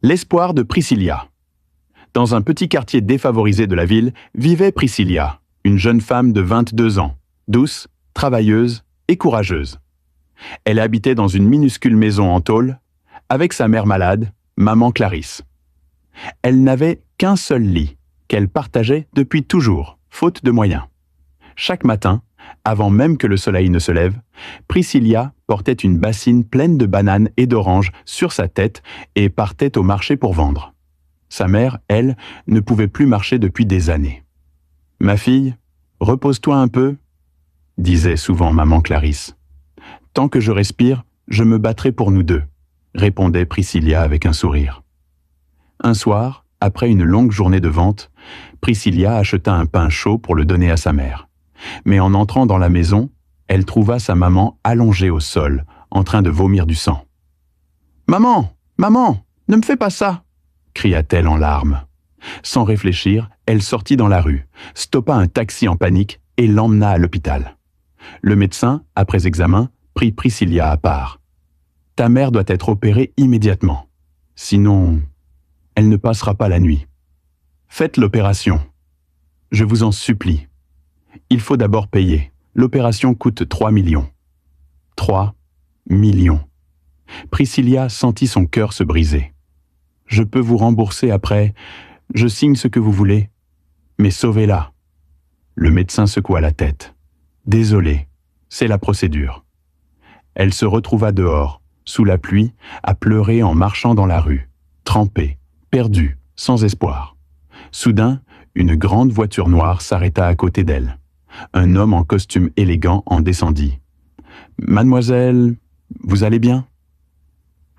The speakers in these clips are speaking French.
L'espoir de Priscilla. Dans un petit quartier défavorisé de la ville vivait Priscilla, une jeune femme de 22 ans, douce, travailleuse et courageuse. Elle habitait dans une minuscule maison en tôle, avec sa mère malade, maman Clarisse. Elle n'avait qu'un seul lit, qu'elle partageait depuis toujours, faute de moyens. Chaque matin, avant même que le soleil ne se lève, Priscilla portait une bassine pleine de bananes et d'oranges sur sa tête et partait au marché pour vendre. Sa mère, elle, ne pouvait plus marcher depuis des années. « Ma fille, repose-toi un peu », disait souvent maman Clarisse. « Tant que je respire, je me battrai pour nous deux », répondait Priscilla avec un sourire. Un soir, après une longue journée de vente, Priscilla acheta un pain chaud pour le donner à sa mère. Mais en entrant dans la maison, elle trouva sa maman allongée au sol, en train de vomir du sang. « Maman, maman, ne me fais pas ça !» cria-t-elle en larmes. Sans réfléchir, elle sortit dans la rue, stoppa un taxi en panique et l'emmena à l'hôpital. Le médecin, après examen, prit Priscilla à part. « Ta mère doit être opérée immédiatement. Sinon, elle ne passera pas la nuit. Faites l'opération. Je vous en supplie. Il faut d'abord payer. L'opération coûte 3 millions. 3 millions. Priscilla sentit son cœur se briser. Je peux vous rembourser après. Je signe ce que vous voulez. Mais sauvez-la. Le médecin secoua la tête. Désolé, c'est la procédure. Elle se retrouva dehors, sous la pluie, à pleurer en marchant dans la rue, trempée, perdue, sans espoir. Soudain, une grande voiture noire s'arrêta à côté d'elle. Un homme en costume élégant en descendit. « Mademoiselle, vous allez bien ?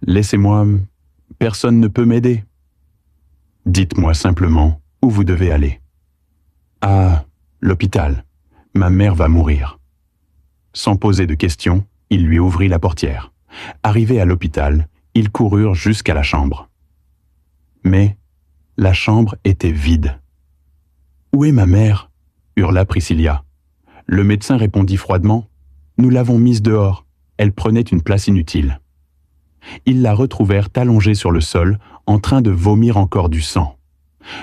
Laissez-moi, personne ne peut m'aider. Dites-moi simplement où vous devez aller. »« Ah, l'hôpital. Ma mère va mourir. » Sans poser de questions, il lui ouvrit la portière. Arrivés à l'hôpital, ils coururent jusqu'à la chambre. Mais la chambre était vide. « Où est ma mère ?» hurla Priscilla. Le médecin répondit froidement « Nous l'avons mise dehors. Elle prenait une place inutile. » Ils la retrouvèrent allongée sur le sol, en train de vomir encore du sang.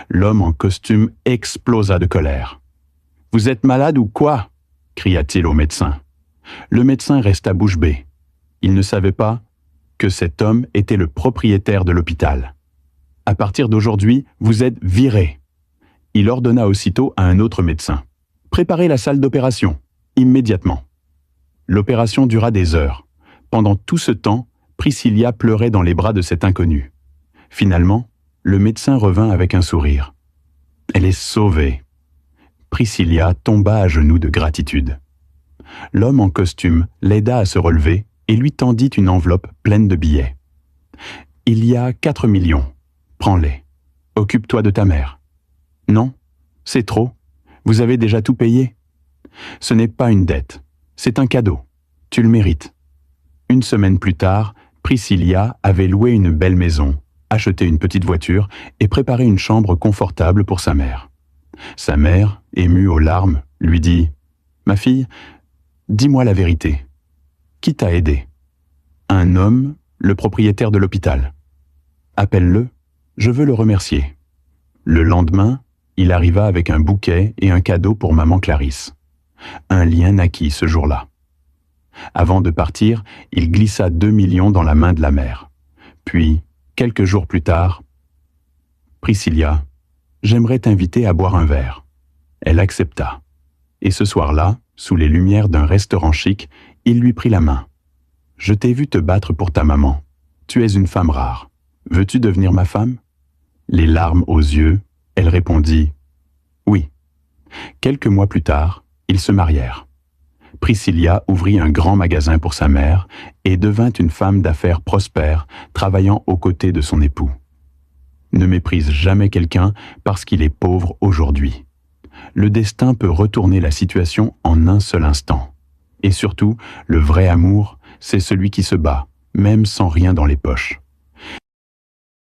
L'homme en costume explosa de colère. « Vous êtes malade ou quoi ?» cria-t-il au médecin. Le médecin resta bouche bée. Il ne savait pas que cet homme était le propriétaire de l'hôpital. « À partir d'aujourd'hui, vous êtes viré. » Il ordonna aussitôt à un autre médecin. « Préparez la salle d'opération, immédiatement. » L'opération dura des heures. Pendant tout ce temps, Priscilla pleurait dans les bras de cet inconnu. Finalement, le médecin revint avec un sourire. « Elle est sauvée. » Priscilla tomba à genoux de gratitude. L'homme en costume l'aida à se relever et lui tendit une enveloppe pleine de billets. « Il y a 4 millions. Prends-les. Occupe-toi de ta mère. » « Non, c'est trop. Vous avez déjà tout payé. » « Ce n'est pas une dette. C'est un cadeau. Tu le mérites. » Une semaine plus tard, Priscilla avait loué une belle maison, acheté une petite voiture et préparé une chambre confortable pour sa mère. Sa mère, émue aux larmes, lui dit « Ma fille, dis-moi la vérité. Qui t'a aidé ? » « Un homme, le propriétaire de l'hôpital. »« Appelle-le, je veux le remercier. » Le lendemain, il arriva avec un bouquet et un cadeau pour maman Clarisse. Un lien naquit ce jour-là. Avant de partir, il glissa 2 millions dans la main de la mère. Puis, quelques jours plus tard, « Priscilla, j'aimerais t'inviter à boire un verre. » Elle accepta. Et ce soir-là, sous les lumières d'un restaurant chic, il lui prit la main. « Je t'ai vu te battre pour ta maman. Tu es une femme rare. Veux-tu devenir ma femme ?» Les larmes aux yeux, elle répondit « Oui ». Quelques mois plus tard, ils se marièrent. Priscilla ouvrit un grand magasin pour sa mère et devint une femme d'affaires prospère, travaillant aux côtés de son époux. Ne méprise jamais quelqu'un parce qu'il est pauvre aujourd'hui. Le destin peut retourner la situation en un seul instant. Et surtout, le vrai amour, c'est celui qui se bat, même sans rien dans les poches.